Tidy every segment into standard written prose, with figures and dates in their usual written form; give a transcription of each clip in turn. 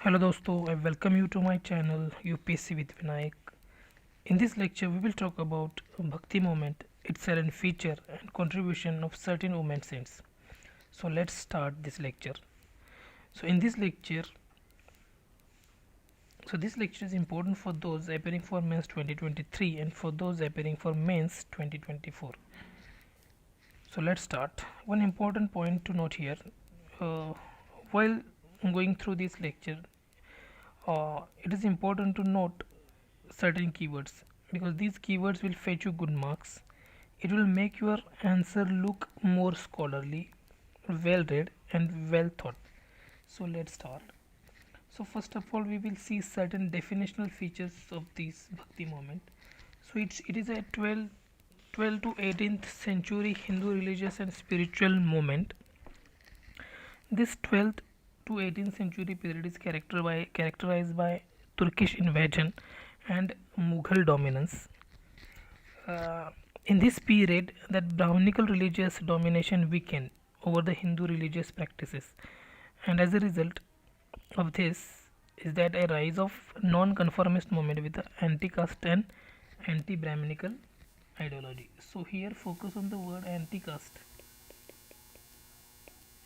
Hello दोस्तों, I welcome you to my channel UPSC with Vinayak. In this lecture, we will talk about Bhakti Movement, its silent feature and contribution of certain women saints. So let's start this lecture. So in this lecture, this lecture is important for those appearing for Mains 2023 and for those appearing for Mains 2024. So let's start. One important point to note here, while going through this lecture, it is important to note certain keywords because these keywords will fetch you good marks. It will make your answer look more scholarly, well read and well thought. So let's start. So first of all, we will see certain definitional features of this Bhakti movement. So it is a 12 to 18th century Hindu religious and spiritual movement. This 12th to 18th century period is characterized by Turkish invasion and Mughal dominance. In this period, that Brahminical religious domination weakened over the Hindu religious practices, and as a result of this is that a rise of non-conformist movement with the anti-caste and anti-Brahminical ideology. So here focus on the word anti-caste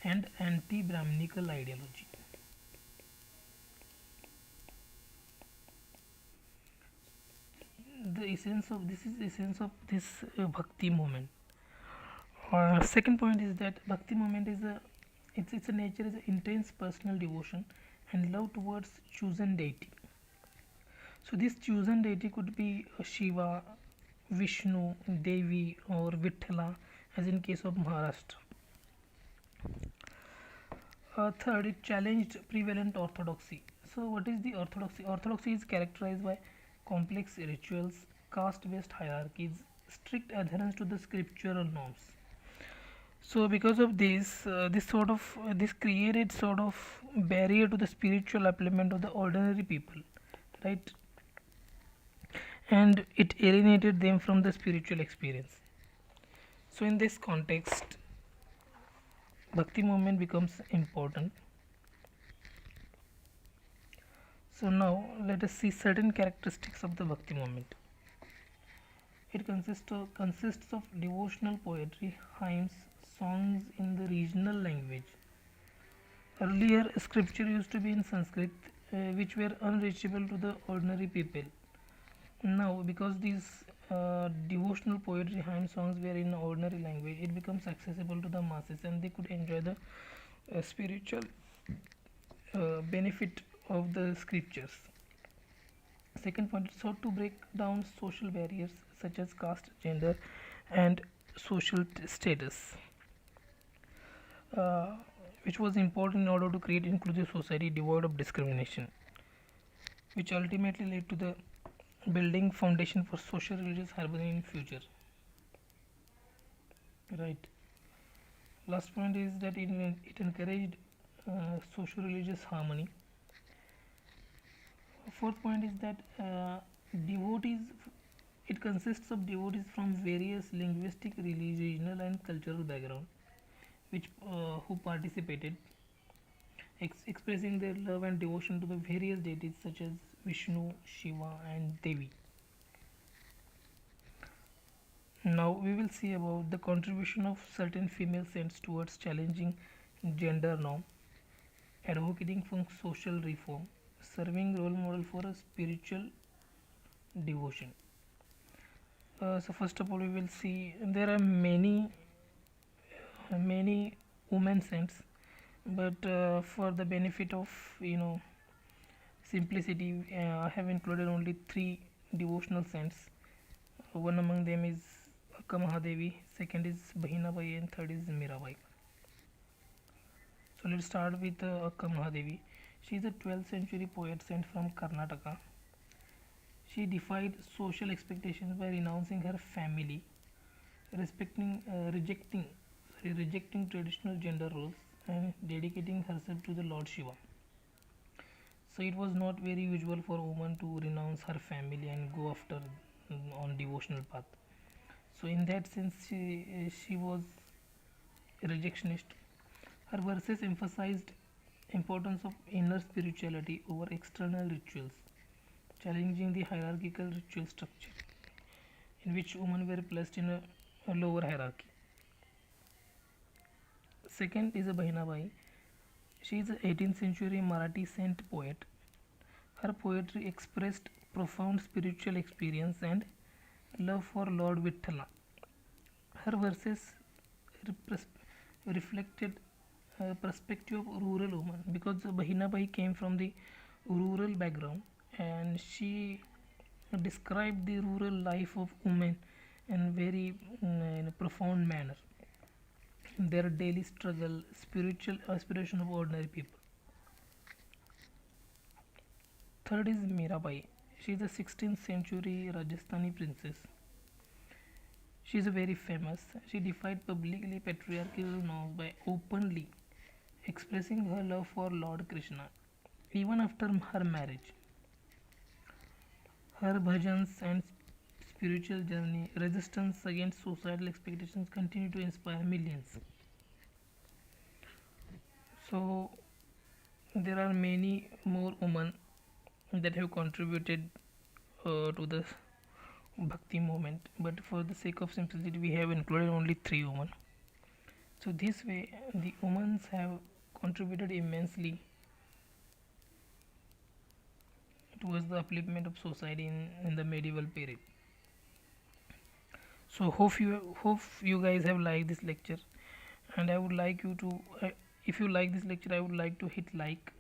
and anti-Brahminical ideology. The essence of this Bhakti movement. Second point is that Bhakti movement is its a nature is intense personal devotion and love towards chosen deity. So this chosen deity could be Shiva, Vishnu, Devi or Vithala, as in case of Maharashtra. Third, it challenged prevalent orthodoxy. So what is the orthodoxy? Orthodoxy is characterized by complex rituals, caste-based hierarchies, strict adherence to the scriptural norms. So because of this, this created sort of barrier to the spiritual upliftment of the ordinary people, right? And it alienated them from the spiritual experience. So in this context, Bhakti movement becomes important. So now let us see certain characteristics of the Bhakti movement. It consists of devotional poetry, hymns, songs in the regional language. Earlier, scripture used to be in Sanskrit, which were unreachable to the ordinary people. Now, because these devotional poetry, hymn songs were in ordinary language, it becomes accessible to the masses, and they could enjoy the spiritual benefit of the scriptures. Second point, it sought to break down social barriers such as caste, gender, and social status, which was important in order to create inclusive society devoid of discrimination, which ultimately led to the building foundation for social religious harmony in future. Right. Last point is that it encouraged social religious harmony. Fourth point is that devotees, it consists of devotees from various linguistic, regional and cultural background which who participated, expressing their love and devotion to the various deities such as Vishnu, Shiva and Devi. Now we will see about the contribution of certain female saints towards challenging gender norm, advocating for social reform, serving role model for a spiritual devotion. So first of all, we will see there are many women saints, but for the benefit of simplicity, I have included only three devotional saints. One among them is Akka Mahadevi, second is Bahina Bai, and third is Mirabai. So let's start with Akka Mahadevi. She is a 12th century poet saint from Karnataka. She defied social expectations by renouncing her family, rejecting traditional gender roles, and dedicating herself to the Lord Shiva. So it was not very usual for a woman to renounce her family and go after on devotional path. So in that sense, she was a rejectionist. Her verses emphasized importance of inner spirituality over external rituals, challenging the hierarchical ritual structure in which women were placed in a lower hierarchy. Second is a Bahinabai. She is an 18th century Marathi saint poet. Her poetry expressed profound spiritual experience and love for Lord Vithala. Her verses reflected a perspective of rural woman because Bahinabai came from the rural background, and she described the rural life of women in very in a profound manner, their daily struggle, spiritual aspiration of ordinary people. Third is Mirabai. She is a 16th century Rajasthani princess. She is very famous. She defied publicly patriarchal norms by openly expressing her love for Lord Krishna. Even after her marriage, her bhajans and spiritual journey, resistance against societal expectations continue to inspire millions. So, there are many more women that have contributed to the Bhakti movement, but for the sake of simplicity, we have included only three women. So, this way, the women have contributed immensely towards the upliftment of society in the medieval period. So, hope you guys have liked this lecture, and I would like you to, if you like this lecture, I would like to hit like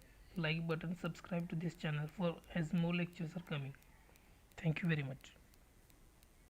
button, subscribe to this channel for as more lectures are coming. Thank you very much.